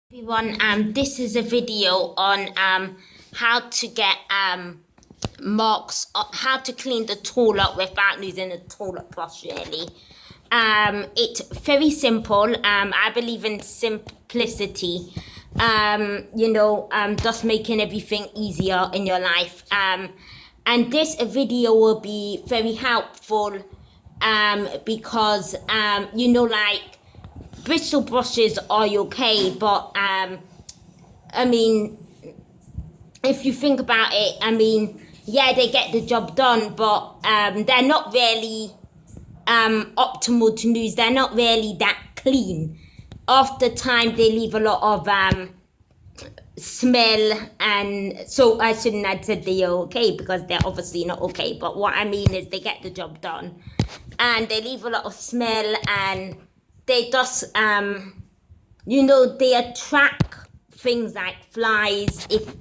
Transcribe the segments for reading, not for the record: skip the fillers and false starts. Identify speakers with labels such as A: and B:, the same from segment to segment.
A: Everyone, this is a video on how to get marks, how to clean the toilet without using a toilet brush. Really, it's very simple. I believe in simplicity. Just making everything easier in your life. And this video will be very helpful. Because like bristle brushes are okay, but I mean, if you think about it, I mean, yeah, they get the job done, but they're not really optimal to use. They're not really that clean. After time, they leave a lot of smell, and so I shouldn't have said they are okay, because they're obviously not okay. But what I mean is they get the job done, and they leave a lot of smell, and they just they attract things like flies. If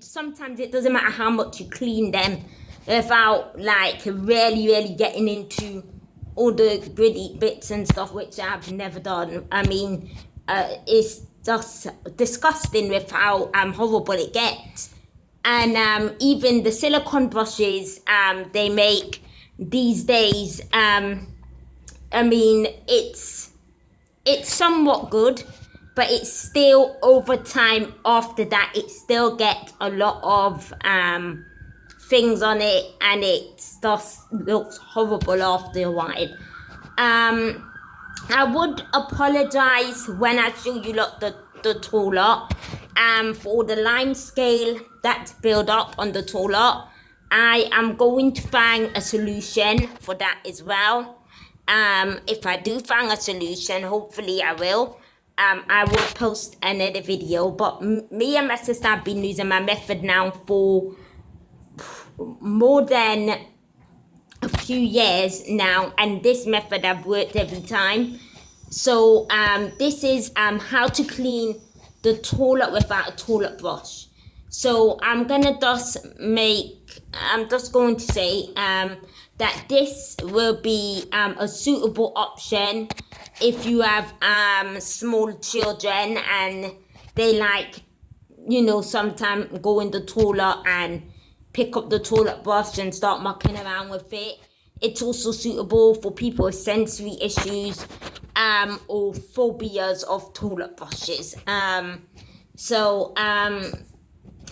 A: sometimes it doesn't matter how much you clean them without like really getting into all the gritty bits and stuff, which I've never done. I mean, it's just disgusting with how horrible it gets. And even the silicone brushes they make these days, I mean, it's somewhat good, but it's still, over time after that, it still gets a lot of things on it, and it just looks horrible after a while. I would apologize when I show you the toilet for all the limescale that's built up on the toilet. I am going to find a solution for that as well. If I do find a solution, hopefully I will. I will post another video. But me and my sister have been using my method now for more than a few years now, and this method I've worked every time. So this is how to clean the toilet without a toilet brush. So I'm just going to say that this will be a suitable option if you have small children and they like, sometimes go in the toilet and pick up the toilet brush and start mucking around with it. It's also suitable for people with sensory issues or phobias of toilet brushes.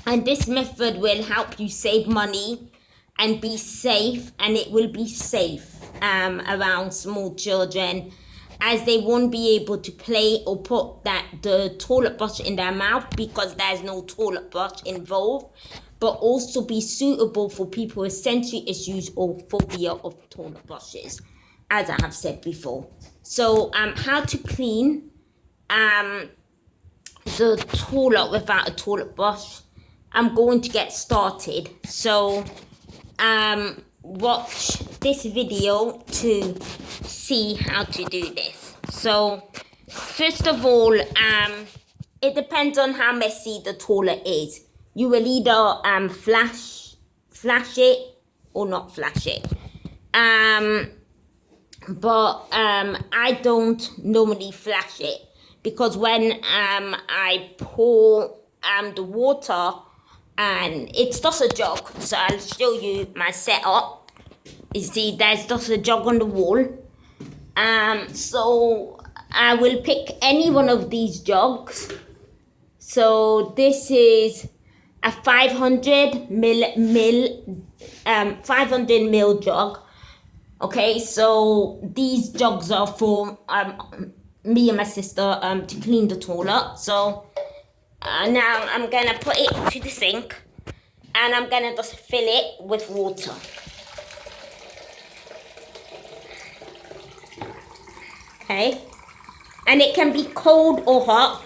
A: And this method will help you save money and be safe, and it will be safe around small children, as they won't be able to play or put the toilet brush in their mouth because there's no toilet brush involved, but also be suitable for people with sensory issues or phobia of toilet brushes, as I have said before. So how to clean the toilet without a toilet brush. I'm going to get started. So watch this video to see how to do this. So first of all, it depends on how messy the toilet is. You will either flash it or not flash it. But I don't normally flash it, because when I pour the water, and it's just a jug, so I'll show you my setup. You see, there's just a jug on the wall. So I will pick any one of these jugs. So this is a 500 ml jug. Okay, so these jugs are for me and my sister to clean the toilet. So now I'm gonna put it to the sink, and I'm gonna just fill it with water. Okay, and it can be cold or hot.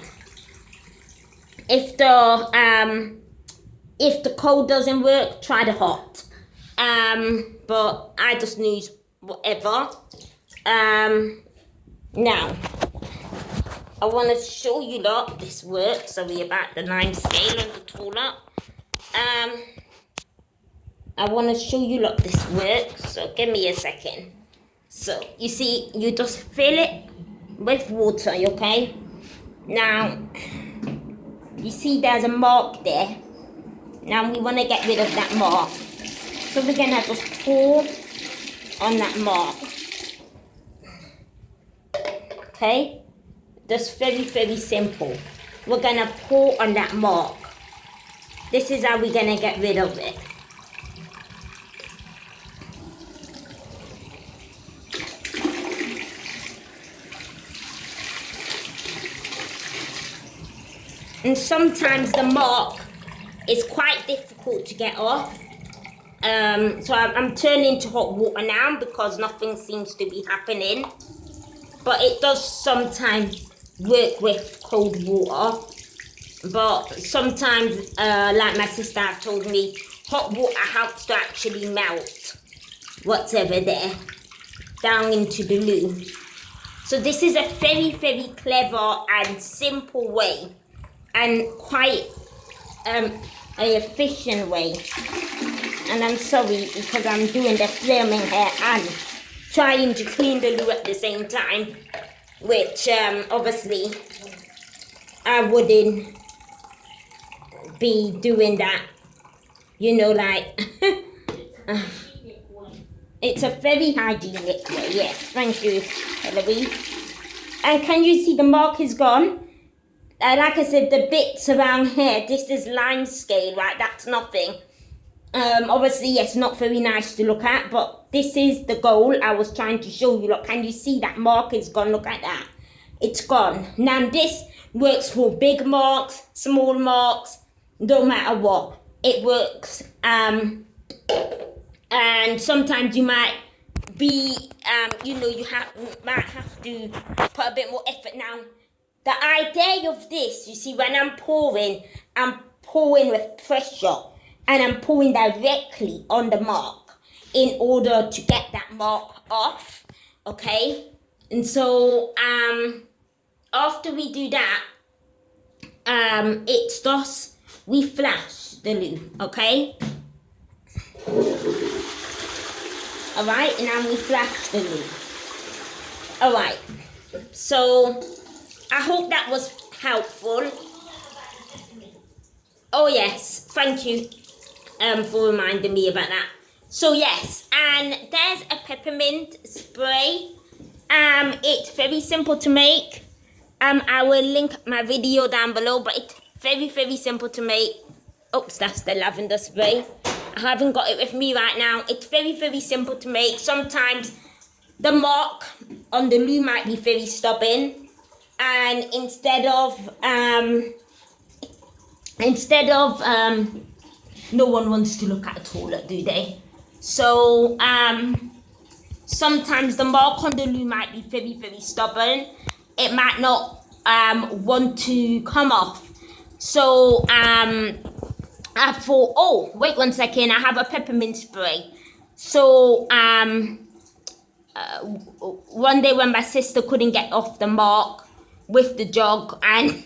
A: If the cold doesn't work, try the hot. But I just use whatever. Now I want to show you lot this works. Sorry about the limescale on the toilet. I want to show you lot this works. So give me a second. So you see, you just fill it with water, okay? Now, you see there's a mark there. Now we want to get rid of that mark. So we're going to just pour on that mark. Okay? Just very, very simple. We're going to pour on that mark. This is how we're going to get rid of it. And sometimes the mark is quite difficult to get off. So I'm turning to hot water now because nothing seems to be happening. But it does sometimes work with cold water. But sometimes, like my sister told me, hot water helps to actually melt whatever there down into the loo. So this is a very, very clever and simple way and quite an efficient way. And I'm sorry because I'm doing the flaming hair and trying to clean the loo at the same time, which obviously I wouldn't be doing that, you know, like it's a very hygienic way. Yes, thank you, Hillary. And can you see the mark is gone? Like I said, the bits around here, this is limescale, right? That's nothing. Obviously, yes, not very nice to look at, but this is the goal I was trying to show you. Look, can you see that mark is gone? Look at that. It's gone. Now, this works for big marks, small marks, don't matter what. It works. And sometimes you might be, you know, might have to put a bit more effort. Now, the idea of this, you see, when I'm pouring with pressure and I'm pouring directly on the mark in order to get that mark off, okay? And so, after we do that, it's just, we flash the loo, okay? Alright, now we flash the loo. Alright, so I hope that was helpful. Oh yes, thank you for reminding me about that. So yes, and there's a peppermint spray. It's very simple to make. I will link my video down below, but it's very, very simple to make. Oops, that's the lavender spray. I haven't got it with me right now. It's very, very simple to make. Sometimes the mark on the loo might be very stubborn, and instead of no one wants to look at a toilet, do they? So sometimes the mark on the loo might be very, very stubborn. It might not want to come off. So I thought, oh, wait 1 second, I have a peppermint spray. So one day when my sister couldn't get off the mark with the jug, and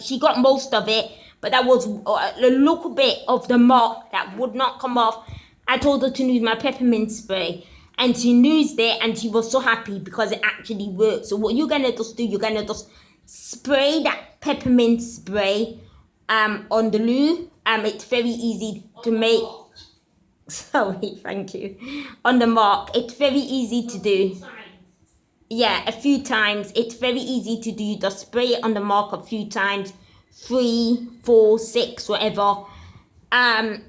A: she got most of it, but that was a little bit of the mark that would not come off. I told her to use my peppermint spray, and she used it, and she was so happy because it actually worked. So what you're gonna just do, you're gonna just spray that peppermint spray on the loo. It's very easy to make. Sorry, thank you. On the mark, it's very easy to do. Yeah, a few times. It's very easy to do. Just spray it on the mark a few times. 3, 4, 6, whatever. And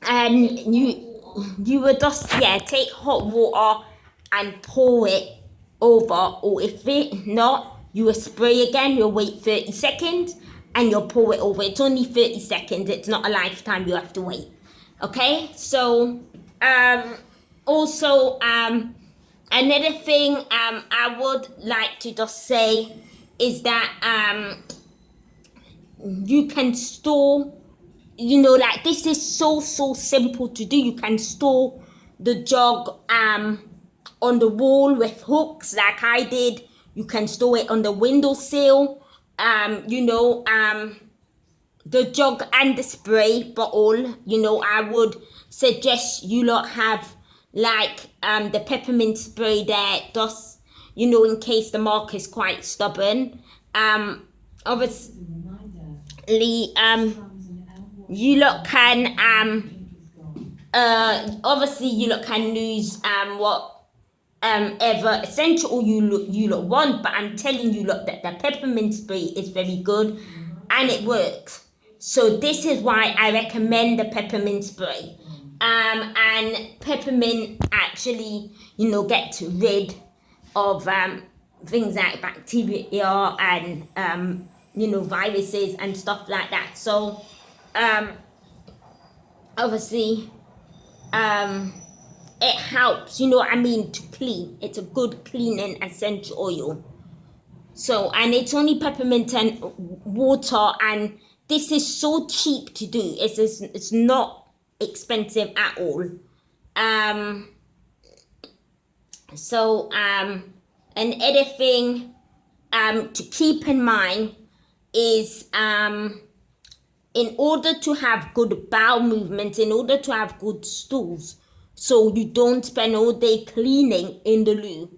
A: you would just, take hot water and pour it over. Or if it not, you will spray again. You'll wait 30 seconds and you'll pour it over. It's only 30 seconds. It's not a lifetime you have to wait. Okay, so also another thing I would like to just say is that you can store, you know, like this is so simple to do. You can store the jug on the wall with hooks like I did. You can store it on the windowsill, you know, the jug and the spray bottle. You know, I would suggest you lot have like the peppermint spray there. Just, you know, in case the mark is quite stubborn. Obviously, you lot can obviously you lot can use what ever essential oil you lot want, but I'm telling you lot that the peppermint spray is very good and it works. So this is why I recommend the peppermint spray. And peppermint actually, you know, gets rid of things like bacteria and you know, viruses and stuff like that. So obviously it helps, you know what I mean, to clean. It's a good cleaning essential oil. So, and it's only peppermint and water, and this is so cheap to do. It's not expensive at all. So and other thing to keep in mind is in order to have good bowel movements, in order to have good stools, so you don't spend all day cleaning in the loo,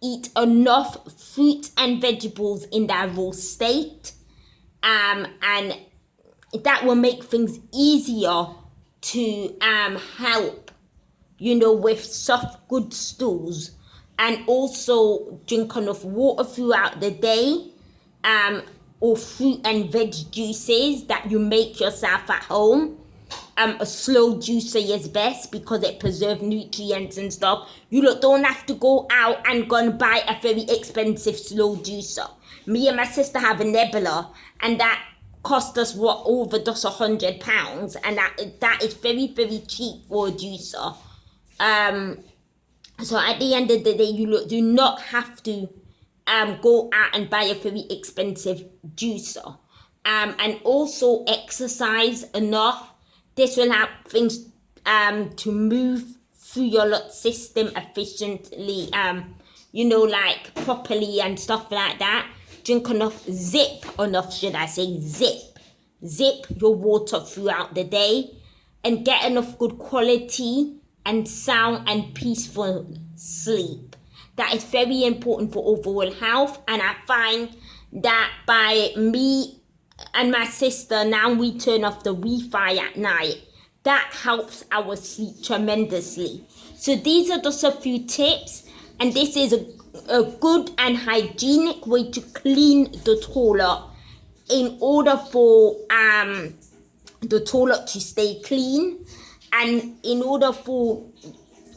A: eat enough fruit and vegetables in their raw state, and that will make things easier to help, you know, with soft good stools. And also drink enough water throughout the day, or fruit and veg juices that you make yourself at home. A slow juicer is best because it preserves nutrients and stuff. You don't have to go out and go and buy a very expensive slow juicer. Me and my sister have a Nebula, and that cost us over just £100, and that is very, very cheap for a juicer. So at the end of the day, you do not have to go out and buy a very expensive juicer. And also exercise enough. This will help things to move through your system efficiently, you know, like properly and stuff like that. Drink enough, zip your water throughout the day, and get enough good quality and sound and peaceful sleep. That is very important for overall health, and I find that by me and my sister, now we turn off the Wi-Fi at night. That helps our sleep tremendously. So these are just a few tips, and this is a good and hygienic way to clean the toilet in order for the toilet to stay clean, and in order for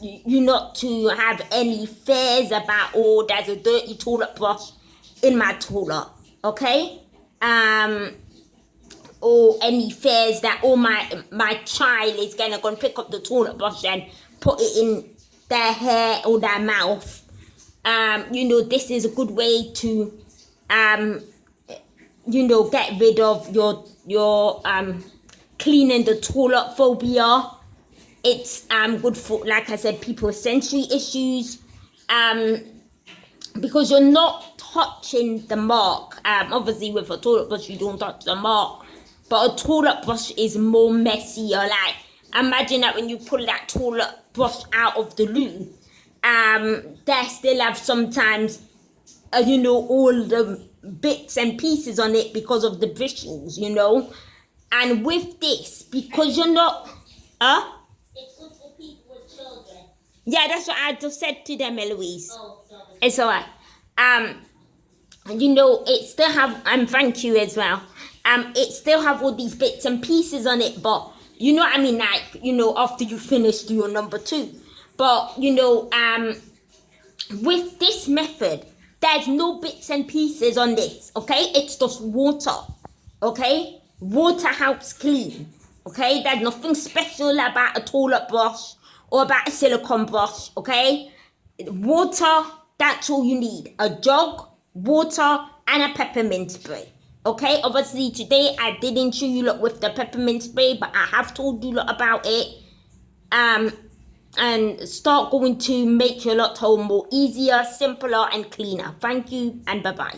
A: you not to have any fears about, oh, there's a dirty toilet brush in my toilet, okay? Or any fears that, oh, my child is gonna go and pick up the toilet brush and put it in their hair or their mouth. You know, this is a good way to you know, get rid of your cleaning the toilet phobia. It's good for, like I said, people with sensory issues, because you're not touching the mark. Obviously with a toilet brush you don't touch the mark, but a toilet brush is more messier. Like, imagine that when you pull that toilet brush out of the loo, they still have sometimes you know, all the bits and pieces on it because of the bristles, you know. And with this, because you're not it's good for people with children. Yeah, that's what I just said to them, Eloise. Oh, sorry. It's alright. You know, it still have, and thank you as well. It still have all these bits and pieces on it, but you know what I mean, like, you know, after you finish your number 2. But you know, with this method, there's no bits and pieces on this, okay? It's just water, okay? Water helps clean. Okay, there's nothing special about a toilet brush or about a silicone brush, okay? Water, that's all you need. A jug, water, and a peppermint spray, okay? Obviously, today I didn't show you lot with the peppermint spray, but I have told you lot about it. And start going to make your lot home more easier, simpler, and cleaner. Thank you, and bye-bye.